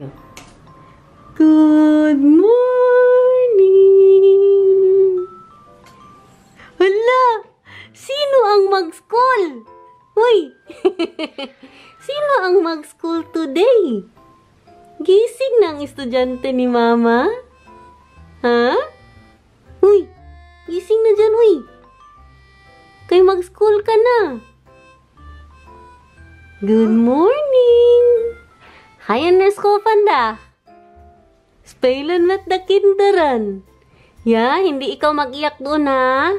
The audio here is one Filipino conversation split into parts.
Good morning! Hala! Sino ang mag-school? Uy! Sino ang mag-school today? Gising na ang estudyante ni Mama? Ha? Uy! Gising na dyan, uy! Kayo mag-school ka na. Good morning! Hayan na school panda. Spailan mat da kinderan. Ya, hindi ikaw mag-iyak doon ha.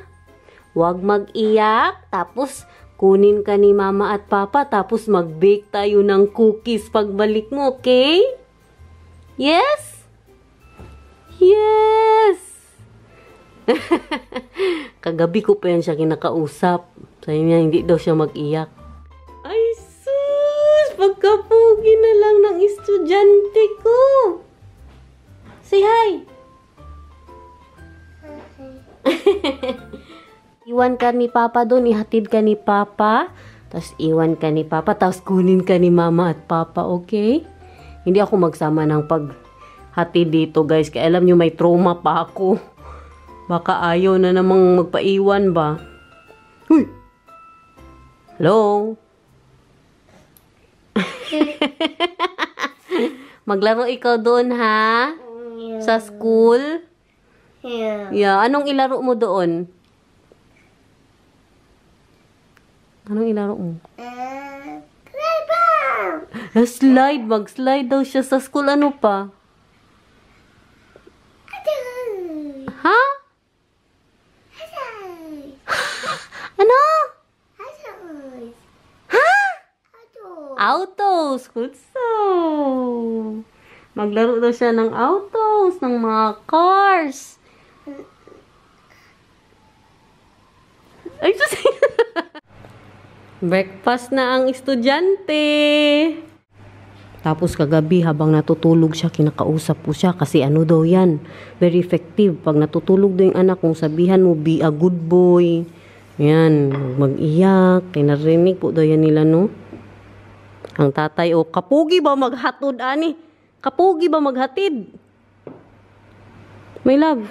Huwag mag-iyak. Tapos, kunin ka ni Mama at Papa. Tapos, mag-bake tayo ng cookies pagbalik mo, okay? Yes? Yes! Kagabi ko pa yan siya kinakausap. Sabi niya, hindi daw siya mag-iyak. Ay, sus! Pagkapugi na lang ng estudyante ko. Say hi! Iwan ka ni Papa doon, ihatid ka ni Papa, tapos iwan ka ni Papa, tapos kunin ka ni Mama at Papa, okay? Hindi ako magsama ng paghatid dito, guys, kaya alam nyo may trauma pa ako. Baka ayaw na namang magpaiwan ba? Huy! Hello? Maglaro ikaw doon, ha? Sa school? Yeah. Anong ilaro mo doon? Anong ilaro mo? Slide. Mag-slide daw siya sa school. Ano pa? Ha? Ano? Ha? Autos. Kutso. Maglaro daw siya ng autos, ng mga cars. Ay, sus! Breakfast na ang estudyante. Tapos kagabi habang natutulog siya, kinakausap po siya kasi ano daw yan, very effective. Pag natutulog daw yung anak kung sabihan mo, be a good boy. Yan, mag-iyak. Kinarinig po daw yan nila, no? Ang tatay, oh, kapugi ba maghatod, ani? Kapugi ba maghatid? My love,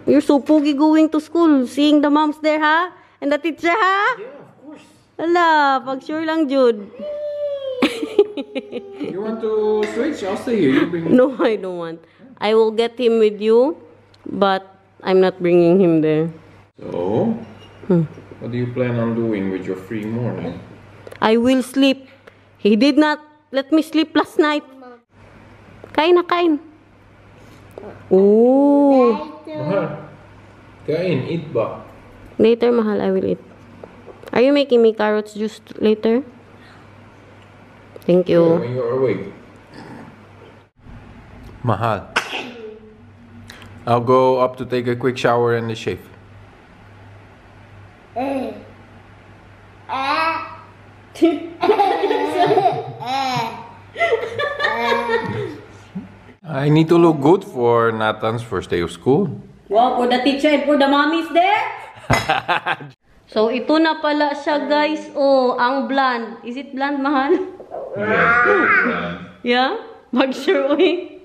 you're so pogi going to school, seeing the moms there, ha? And the teacher, ha? Yeah, of course. Ala, pag sure lang, Jude. You want to switch? I'll stay here. You bring... No, I don't want. I will get him with you, but I'm not bringing him there. So, what do you plan on doing with your free morning? I will sleep. He did not let me sleep last night. Kain na, kain. Oh. Mahal, kain, eat ba? Later, mahal, I will eat. Are you making me carrots juice later? Thank you. When you're awake. Mahal. I'll go up to take a quick shower and a shave. I need to look good for Nathan's first day of school. Wow, for the teacher and for the mommies there. So, ito na pala siya, guys. Oh, ang blonde. Is it blonde, mahal? Yes. Yeah? Mag-sure, uy.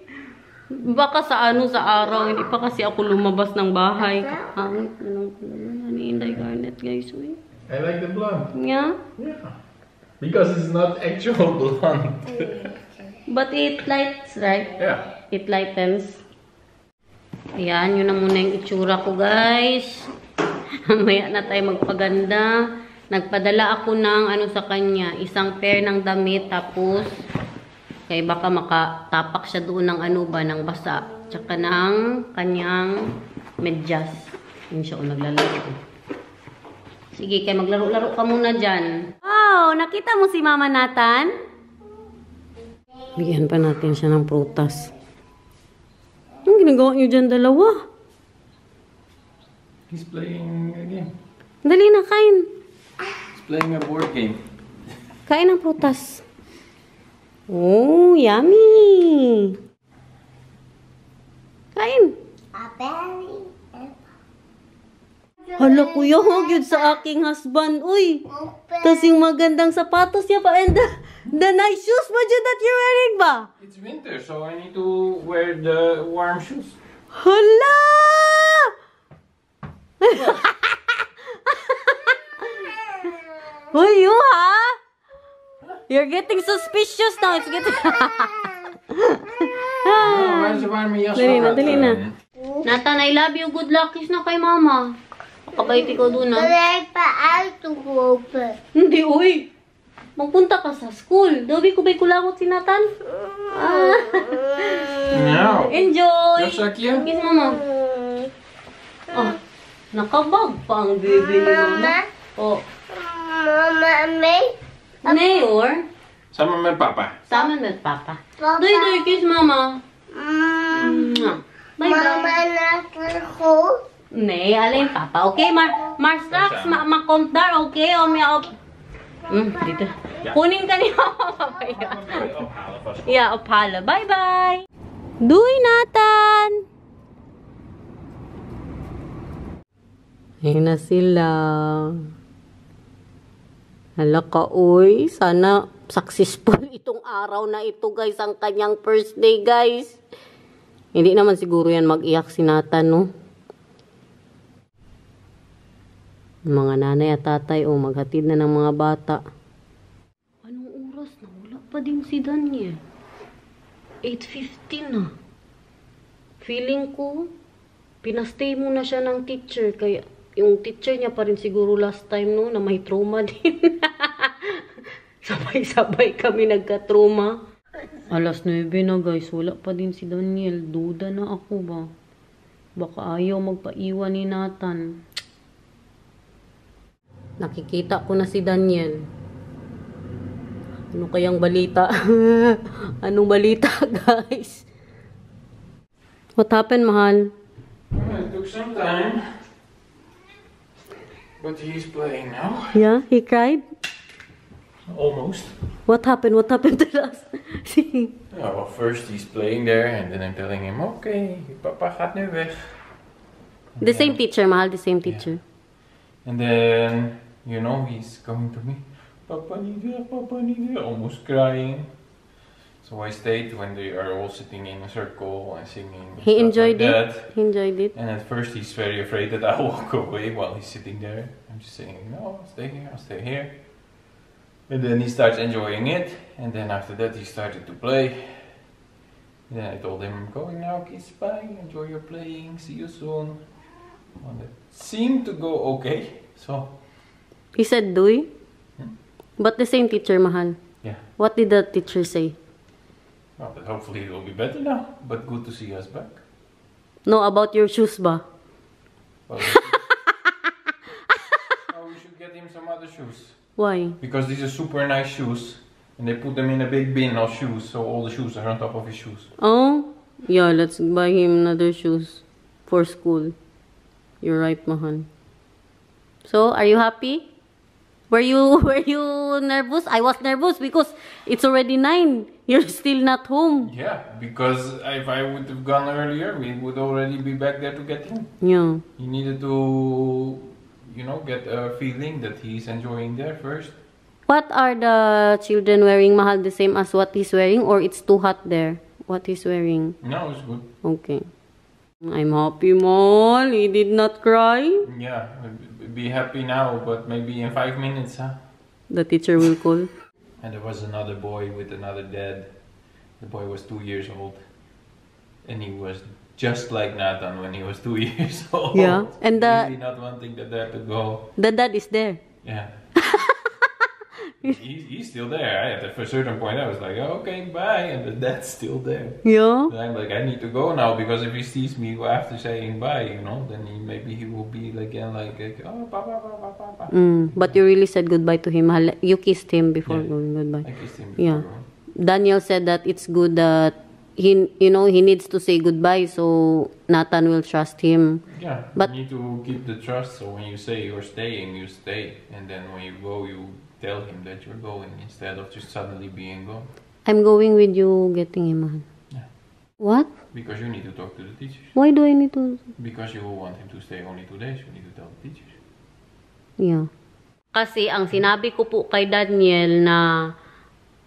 Baka sa ano, sa araw. Hindi pa kasi ako lumabas ng bahay. Kakangit na lang pala. Haniinday garnet, guys, uy. I like the blonde. Yeah? Yeah. Because it's not actual blonde. But it lights, right? Yeah. It lightens. Ayan, yun na muna yung itsura ko, guys. Mamaya na tayo magpaganda. Nagpadala ako ng ano sa kanya, isang pair ng damit, tapos kaya baka makatapak siya doon ng ano ba, ng basa. Tsaka ng kanyang medyas. Yun siya, naglalaro. Sige, kaya maglaro-laro ka muna dyan. Wow, nakita mo si Mama Nathan? Bigyan pa natin siya ng prutas. Anong ginagawa niyo dyan dalawa? He's playing a game. Dali na, kain. He's playing a board game. Kain ng prutas. Oh, yummy. Kain. Hala, kuya, huwag yun sa aking husband. Uy, tas yung magandang sapatos niya pa. And the nice shoes ba dyan that you're wearing ba? It's winter, so I need to wear the warm shoes. Hala! Uy, you ha? You're getting suspicious now. It's getting... Where's the warm jas? Dali na, dali na. Nathan, I love you. Good luck kiss na kay mama. Pakabait ikaw doon, ha? Hindi, uy. Magpunta ka sa school. Dabi ko ba'y kulangot si Nathan? No. Enjoy! Yes, Akia. Kiss mama. Oh, nakabag pa ang baby ni mama. Oh. Mayor? Sama med pappa. Sama med papa. Doy, kiss mama. Bye-bye. Nee, alleen papa. Oké, maar straks count daar, oké? Om je op... dito. Kunin ka ni mama mamaya. Ja, ophalen. Bye-bye. Doei, Nathan! Ayun na sila. Hala ka, uy. Sana successful itong araw na ito, guys. Ang kanyang first day, guys. Hindi naman siguro yan mag-iyak si Nathan, no? Mga nanay at tatay, maghatid na ng mga bata. Anong oras na? Wala pa din si Daniel. 8:15 na. Feeling ko, pinastay muna siya ng teacher. Kaya, yung teacher niya pa rin siguro last time, no, na may trauma din. Sabay-sabay kami nagka-trauma. Alas 9 na, guys. Wala pa din si Daniel. Duda na ako ba? Baka ayaw magpaiwan ni Nathan. Nakikita ko na si Daniel. Ano kayang balita? Anong balita, guys? What happened, mahal? It took some time. But he's playing now. Yeah, he cried? Almost. What happened? What happened to us? Yeah, well, first he's playing there, and then I'm telling him, okay, papa gaat nu weg. The same teacher, mahal. The same teacher. And then, you know, he's coming to me, Papa niet weg, almost crying. So I stayed when they are all sitting in a circle and singing. He enjoyed like it? that. He enjoyed it? And at first he's very afraid that I'll walk away while he's sitting there. I'm just saying, no, I'll stay here, I'll stay here. And then he starts enjoying it. And then after that he started to play. Then I told him, I'm going now, kids, bye, enjoy your playing, see you soon. Well, that seemed to go okay, so... He said, Dui? But the same teacher, mahal. Yeah. What did the teacher say? Well, but hopefully it will be better now. But good to see us back. No, about your shoes ba? Well, we should get him some other shoes. Why? Because these are super nice shoes. And they put them in a big bin of shoes. So all the shoes are on top of his shoes. Oh? Yeah, let's buy him another shoes for school. You're right, mahal. So, are you happy? Were you nervous? I was nervous because it's already 9. You're still not home. Yeah, because if I would have gone earlier, we would already be back there to get him. Yeah. He needed to, you know, get a feeling that he's enjoying there first. What are the children wearing, mahal, the same as what he's wearing? Or it's too hot there? What he's wearing? No, it's good. Okay. I'm happy, mahal. He did not cry. Yeah, be happy now, but maybe in 5 minutes, huh? The teacher will call. And there was another boy with another dad. The boy was 2 years old. And he was just like Nathan when he was 2 years old. Yeah, and really not wanting the dad to go. The dad is there. Yeah. He's still there. At a certain point I was like, oh, okay, bye. And the dad's still there. Yeah. And I'm like, I need to go now because if he sees me after saying bye, you know, then maybe he will be again like, oh, papa. But you really said goodbye to him. You kissed him before going goodbye. I kissed him before. Yeah. Daniel said that it's good that he needs to say goodbye so Nathan will trust him. Yeah, but you need to keep the trust. So when you say you're staying, you stay, and then when you go, you tell him that you're going instead of just suddenly being gone. I'm going with you getting him, mahal. Yeah. What? Because you need to talk to the teachers. Why do I need to? Because you want him to stay only 2 days. You need to tell the teachers. Yeah. Kasi ang sinabi ko po kay Daniel na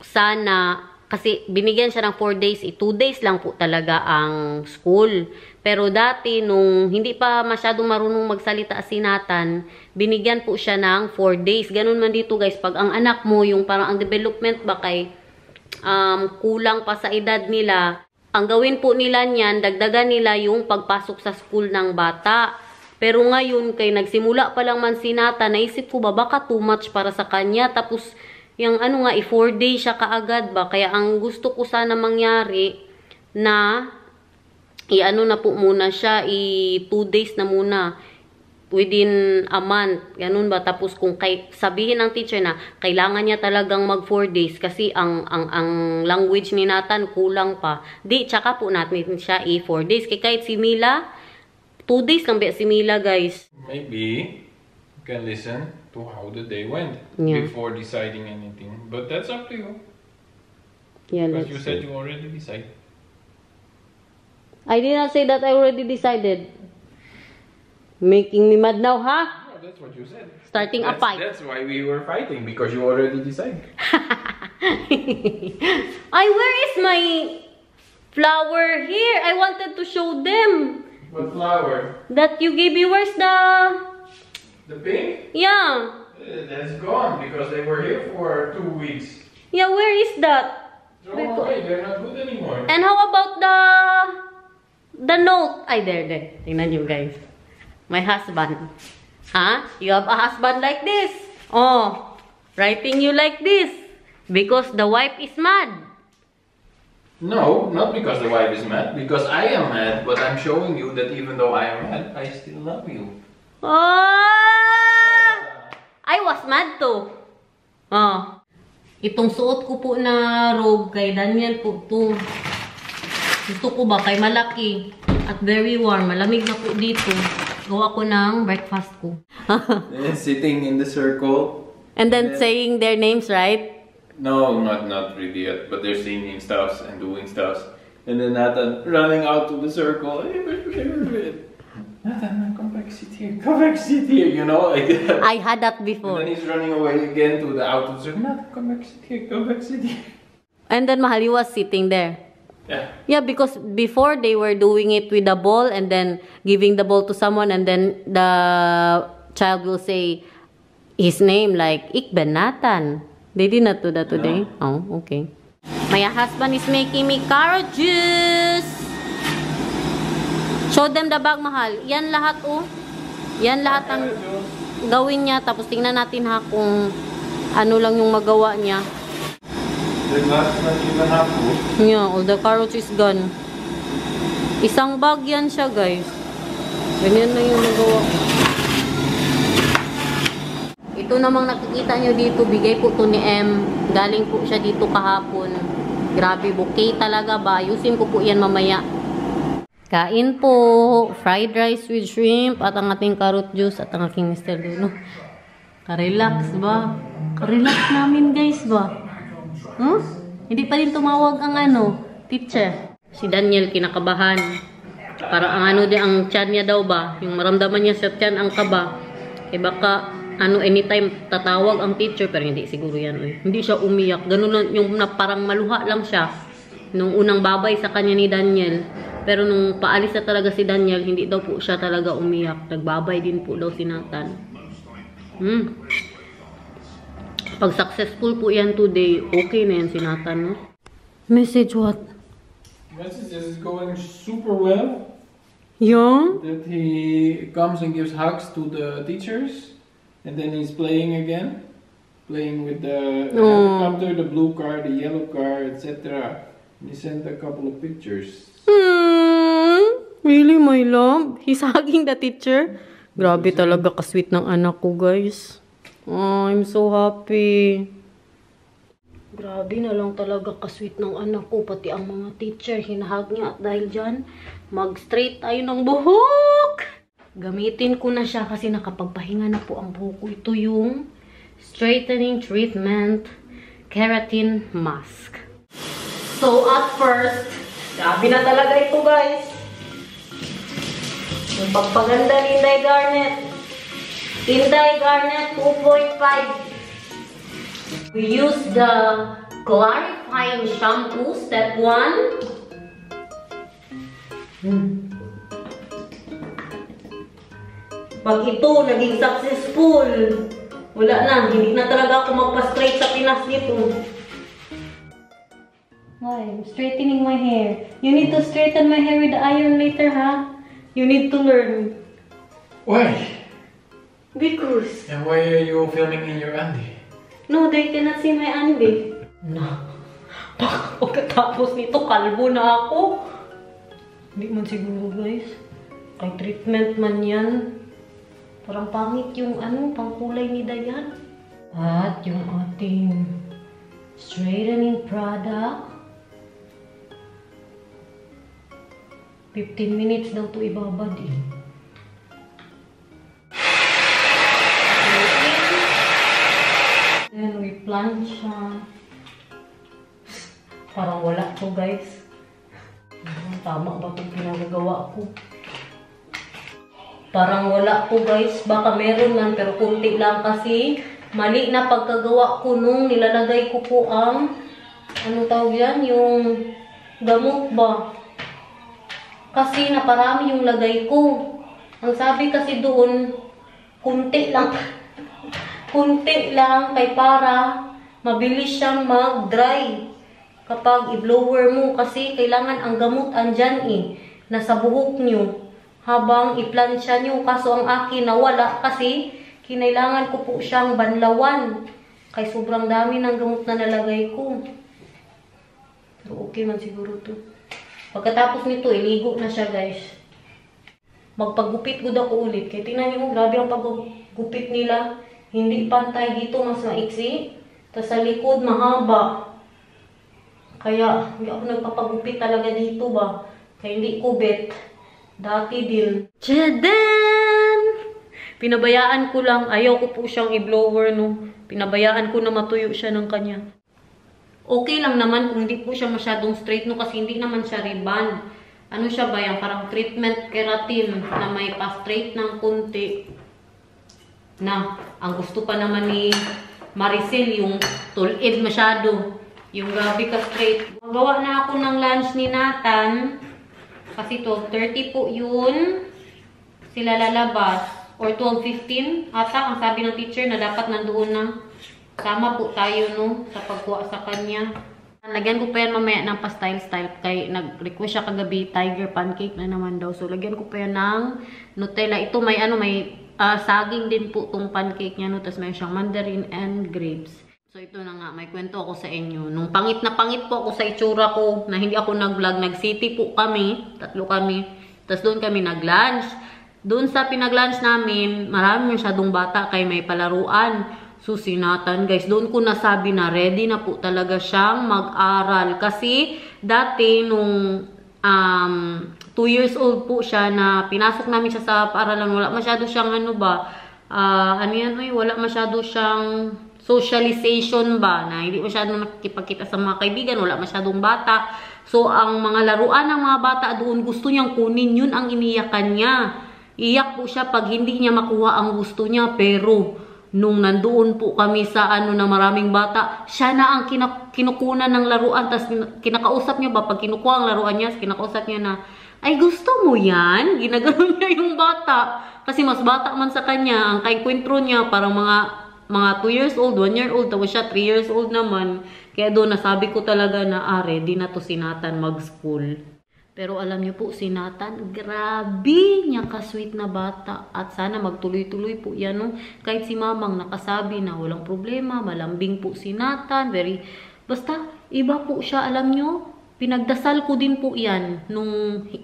sana, kasi binigyan siya ng 4 days, 2 days lang po talaga ang school. Pero dati, nung hindi pa masyadong marunong magsalita si Nathan, binigyan po siya ng 4 days. Ganun man dito guys, pag ang anak mo, yung parang ang development ba kay kulang pa sa edad nila, ang gawin po nila niyan, dagdagan nila yung pagpasok sa school ng bata. Pero ngayon, kay nagsimula pa lang man si Nathan, naisip ko ba, baka too much para sa kanya. Tapos, yung 4 days siya kaagad ba? Kaya ang gusto ko sana mangyari na na po muna siya, 2 days na muna within a month. Ganun ba? Tapos kung sabihin ng teacher na kailangan niya talagang mag 4 days kasi ang language ni Nathan kulang pa. Di, tsaka po natin siya 4 days. Kaya kahit si Mila, 2 days lang ba si Mila guys? Maybe you can listen to how the day went before deciding anything. But that's up to you. Yeah, because you said you already decided. I did not say that I already decided. Making me mad now, huh? No, that's what you said. Starting a fight. That's why we were fighting, because you already decided. Where is my flower here? I wanted to show them. What flower? That you gave me. Where's the pink? Yeah. That's gone because they were here for 2 weeks. Yeah, where is that? Throw them away, they're not good anymore. And how about the note? There. Tingnan nyo guys. My husband. Huh? You have a husband like this. Oh, writing you like this. Because the wife is mad. No, not because the wife is mad. Because I am mad, but I'm showing you that even though I am mad, I still love you. Oh! I was mad too. Oh. Itong suot ko po na robe kay Daniel po to. Gusto ko ba kay malaki at very warm. Malamig na po dito. Gawa ko ng breakfast ko. Sitting in the circle. And then saying their names, right? No, not really yet. But they're singing stuff and doing stuff. And then Nathan running out to the circle. Nathan, come back, sit here. Come back, sit here. You know, like that. I had that before. And then he's running away again to the out of the circle. Nathan, come back, sit here. Come back, sit here. And then Mahali was sitting there. Yeah. Yeah, because before they were doing it with the ball and then giving the ball to someone and then the child will say his name like, Ik ben Nathan. They did not do that today? No. Oh, okay. My husband is making me carrot juice. Show them the bag, Mahal. Yan lahat, oh. Yan lahat ang gawin niya. Tapos tingnan natin ha kung ano lang yung magawa niya. The glass is not even half full. Yeah, all the carrots is gone. Isang bag yan siya, guys. Ganyan na yung nagawa. Ito namang nakikita nyo dito, bigay po to ni M. Galing po siya dito kahapon. Grabe, bouquet talaga ba? Ayusin ko po yan mamaya. Kain po. Fried rice with shrimp at ang ating carrot juice at ang aking Mr. Luno. Ka-relax ba? Ka-relax namin, guys ba? Huh? Hindi pa rin tumawag ang teacher. Si Daniel kinakabahan. Para ang ang tiyan niya daw ba? Yung maramdaman niya sa tiyan ang kaba. Eh baka anytime tatawag ang teacher, pero hindi siguro yan. Hindi siya umiyak. Ganun lang, yung parang maluha lang siya. Nung unang babay sa kanya ni Daniel. Pero nung paalis na talaga si Daniel, hindi daw po siya talaga umiyak. Nagbabay din po daw si Nathan. Pag successful po yan today, okay na yan si Nathan, no? Message what? Message is going super well. Yeah? That he comes and gives hugs to the teachers. And then he's playing again. Playing with the helicopter, the blue car, the yellow car, etc. And he sent a couple of pictures. Really, my love? He's hugging the teacher? Grabe talaga ka-sweet ng anak ko, guys. Oh, I'm so happy. Grabe na lang talaga ka-sweet ng anak ko. Pati ang mga teacher, hinahag niya. At dahil dyan, mag-straight tayo ng buhok. Gamitin ko na siya kasi nakapagpahinga na po ang buhok ko. Ito yung straightening treatment keratin mask. So, at first, Grabe na talaga ito, guys. Yung pagpaganda ni Inday Garnet. Inday Garnet 2.5. We use the clarifying shampoo, step 1. Pag ito naging successful, wala na, hindi na talaga ako magpa-straight sa Pinas nito. Why? I'm straightening my hair. You need to straighten my hair with the iron later, ha? You need to learn. Why? Because. And why are you filming in your Andy? No, they cannot see my Andy. No. Pagkatapos nito, kalbo na ako. Hindi man siguro, guys. Kay treatment man yan. Parang pangit yung pangkulay ni Dayan. At yung ating straightening product. 15 minutes daw to ibabad eh. Then we plunge siya. Parang wala to, guys. Tama ba itong pinagagawa ko? Parang wala ko, guys. Baka meron man, pero kunti lang kasi mali na pagkagawa ko nung nilalagay ko po ang tawag yan? Yung gamot ba? Kasi naparami yung lagay ko. Ang sabi kasi doon, kunti lang. Kunti lang kay para mabilis siyang mag-dry. Kapag i-blower mo kasi kailangan ang gamot andyan nasa buhok nyo. Habang i-plansya nyo. Kaso ang akin nawala kasi kinailangan ko po siyang banlawan. Kaya sobrang dami ng gamot na nalagay ko. Pero okay man siguro to. Pagkatapos nito, iligo na siya, guys. Magpagupit ko ako ulit. Kaya tingnan nyo, grabe ang paggupit nila. Hindi pantay dito, mas maiksi. Tapos sa likod, mahaba. Kaya, hindi ako nagpapagupit talaga dito ba. Kaya hindi kubit. Dati din. Tchadan! Pinabayaan ko lang. Ayaw ko po siyang i-blower, no. Pinabayaan ko na matuyo siya ng kanya. Okay lang naman kung hindi po siya masyadong straight, no. Kasi hindi naman siya ribbon. Ano siya ba yan? Parang treatment keratin na may pa-straight ng kunti. Na, ang gusto pa naman ni Maricel, yung tulid masyado. Yung gabi ka straight. Magawa na ako ng lunch ni Nathan. Kasi 12:30 po yun. Sila lalabas. Or 12:15. Ata, ang sabi ng teacher na dapat nandoon na. Tama po tayo, no? Sa pagkuha sa kanya. Lagyan ko pa yan mamaya ng pa-style-style. Kaya nag-request siya kagabi, tiger pancake na naman daw. So, lagyan ko pa yan ng Nutella. Ito may saging din po itong pancake niya, no? Tapos may siyang mandarin and grapes. So, ito na nga. May kwento ako sa inyo. Nung pangit na pangit po ako sa itsura ko, na hindi ako nag-vlog, nag-city po kami. 3 kami. Tapos doon kami nag-lunch. Doon sa pinag-lunch namin, marami masyadong bata kay may palaruan. So, si Nathan, guys, doon ko nasabi na ready na po talaga siyang mag-aral. Kasi, dati, nung 2 years old po siya na pinasok namin siya sa paaralan, wala masyado siyang wala masyado siyang socialization ba, na hindi masyadong nakikipagkita sa mga kaibigan, wala masyadong bata. So, ang mga laruan ng mga bata doon, gusto niyang kunin, yun ang iniyakan niya. Iyak po siya pag hindi niya makuha ang gusto niya, pero nung nandoon po kami sa na maraming bata, siya na ang kinukunan ng laruan. Tapos kinakausap niya ba, pag kinukuha ang laruan niya, kinakausap niya na, ay gusto mo yan? Ginagano niya yung bata. Kasi mas bata man sa kanya, ang kaikwentro niya, parang mga 2 years old, 1 year old, tapos siya 3 years old naman. Kaya doon nasabi ko talaga na, ready na to si Nathan mag-school. Pero alam niyo po, si Nathan, grabe niya ka-sweet na bata. At sana magtuloy-tuloy po yan, no? Kahit si Mamang nakasabi na walang problema, malambing po si Nathan. Basta, iba po siya, alam niyo. Pinagdasal ko din po yan.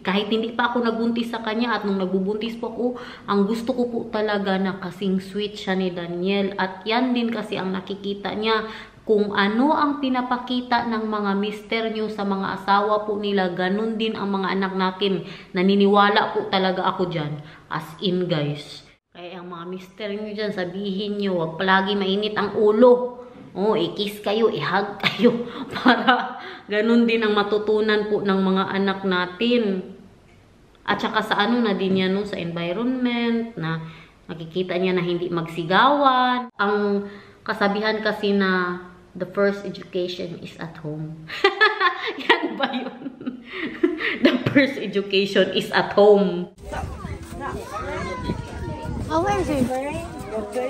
Kahit hindi pa ako nagbuntis sa kanya at nung nagbubuntis po ako, ang gusto ko po talaga na kasing sweet siya ni Daniel. At yan din kasi ang nakikita niya. Kung ano ang pinapakita ng mga mister nyo sa mga asawa po nila, ganun din ang mga anak natin. Naniniwala po talaga ako dyan. As in, guys. Kaya ang mga mister nyo dyan, sabihin nyo, wag palagi mainit ang ulo. I-kiss kayo, i-hug kayo. Para ganun din ang matutunan po ng mga anak natin. At saka sa ano na din yan, no? Sa environment, na nakikita niya na hindi magsigawan. Ang kasabihan kasi na the first education is at home. Yan ba yun? The first education is at home. Oh, where is he?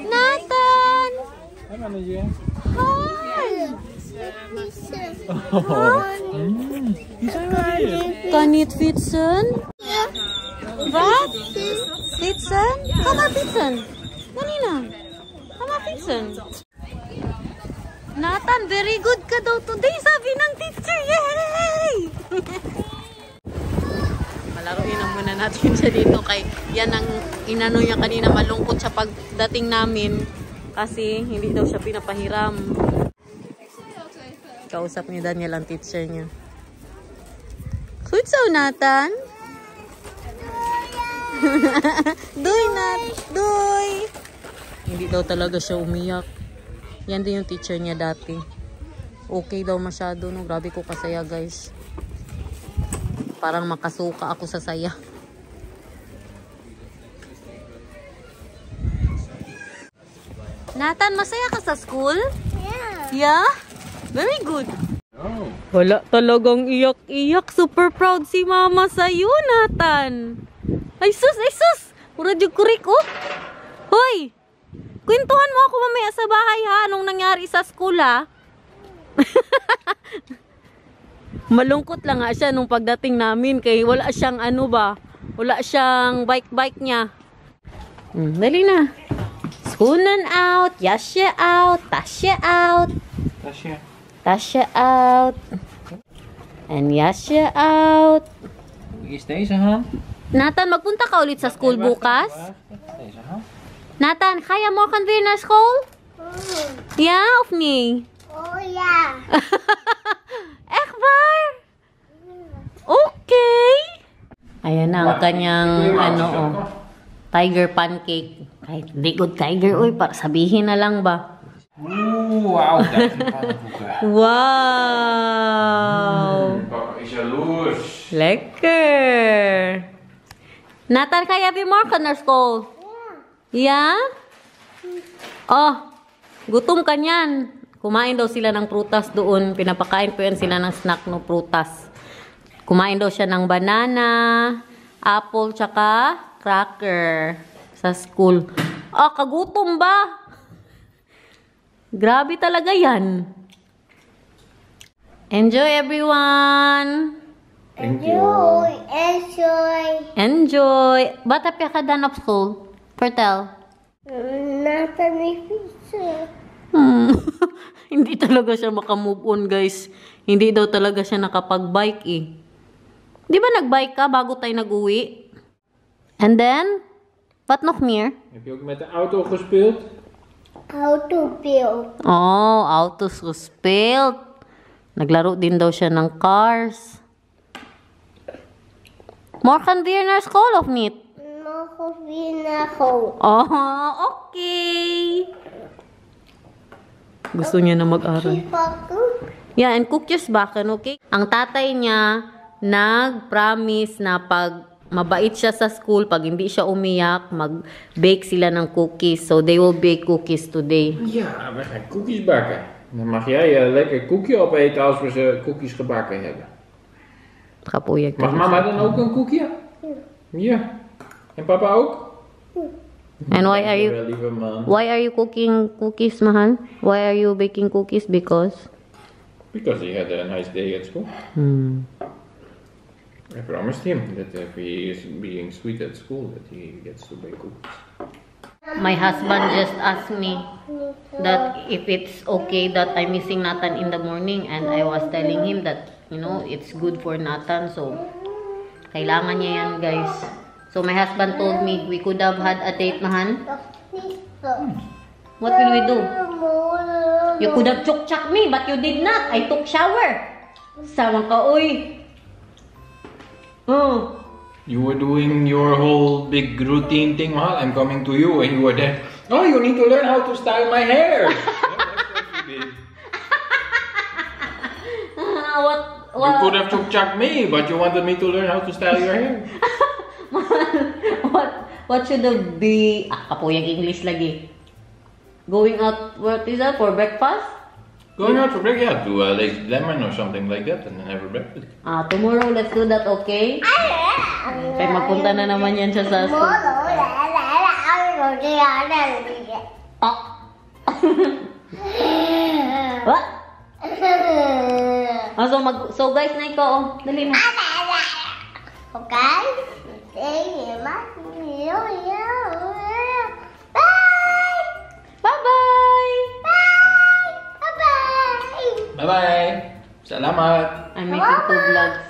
Nathan! Hi, manager. Hi! Oh. Kan it fietsen? Wat? Fietsen? Ga maar fietsen. Kanina. Ga maar fietsen. Nathan, very good ka daw today, sabi ng teacher. Yay! Malaruin na muna natin siya dito kay yan ang inano niya kanina, malungkot siya pagdating namin kasi hindi daw siya pinapahiram. Kausap ni Daniel ang teacher niya. Goed zo, Nathan. Doy, Nat. Doy. Hindi daw talaga siya umiyak. Yan din yung teacher niya dati. Okay daw masyado, no? Grabe ko kasaya, guys. Parang makasuka ako sa saya. Nathan, masaya ka sa school? Yeah? Very good. Oh. Wala talagang iyak-iyak. Super proud si mama sa'yo, Nathan. Ay sus, ay sus. Mura di kurik, oh. Hoy! Kwentuhan mo ako mamaya sa bahay, ha? Anong nangyari sa school, ha? Malungkot lang nga siya nung pagdating namin. Kaya wala siyang ano ba? Wala siyang bike-bike niya. Dali na. Schoenen out. Jasje out. Tasje out. Tasje. Tasje out. En jasje out. Is deze hand? Nathan, magpunta ka ulit sa school bukas? Deze hand? Nathan, ga je morgen weer naar school? Ja of niet? Oh ja. Echt waar? Okay. Ayan na ang kanyang ano, oh, tiger pancake. Kahit hindi good tiger, uy, para sabihin na lang ba? Wauw, dat is een pannenkoeken. Wow! Papa is jaloers. Lekker! Nathan, ga je weer morgen naar school? Ja? Oh, gutom ka niyan. Kumain daw sila ng prutas doon. Pinapakain ko yan sila ng snack no prutas. Kumain daw siya ng banana, apple, tsaka cracker sa school. Oh, kagutom ba? Grabe talaga yan. Enjoy, everyone! Enjoy. Enjoy. Enjoy! Wat heb je gedaan op school? Vertel. Nathan is fietsen. Hindi talaga siya makamove on, guys. Hindi daw talaga siya nakapag-bike eh. Di ba nag-bike ka bago tayo nag-uwi? And then, wat nog meer? Heb je ook met de auto gespeeld? Autobeeld. Oh, autos gespeeld. Naglaro din daw siya ng cars. Morgen weer naar school of niet? Nog weer naar school. Oh, okay. Gusto niya na mag-aral. Pakken. Yeah, and koekjes bakken, okay? Ang tatay niya nag-promise na pag mabait siya sa school, pag hindi siya umiyak, mag-bake sila ng cookies. So, they will bake cookies today. Ja, we gaan koekjes bakken. Dan mag jij lekker koekje opeten als we ze koekjes gebakken hebben. Kapuyag Mag mama dan ook een koekje? Ja. En papa ook? And why are you... Wel, lieve man. Why are you cooking cookies, mahal? Why are you baking cookies? Because? Because he had a nice day at school. I promised him that if he is being sweet at school, that he gets to bake cookies. My husband just asked me that if it's okay that I'm missing Nathan in the morning, and I was telling him that, you know, it's good for Nathan, so kailangan niya yan, guys. So my husband told me we could have had a date, mahan. What will we do? You could have chok-chak me, but you did not. I took shower. Sama ka, uy. Oh. You were doing your whole big routine thing, Mahal. I'm coming to you, and you were there. Oh, you need to learn how to style my hair. Yeah, that's what you did. You could have chuck me, but you wanted me to learn how to style your hair. What should be... kapuyang English lagi. Going out, what is that, for breakfast? Going out for breakfast, yeah, to like lemon or something like that, and then have a breakfast. Tomorrow, let's do that, okay? Kaya magpunta na naman yan siya sa... What? So guys, na ikaw, oh. Dali na. Okay? Bye! Bye-bye! Bye! Bye-bye! Bye-bye! Salamat! I'm making 2 vlogs.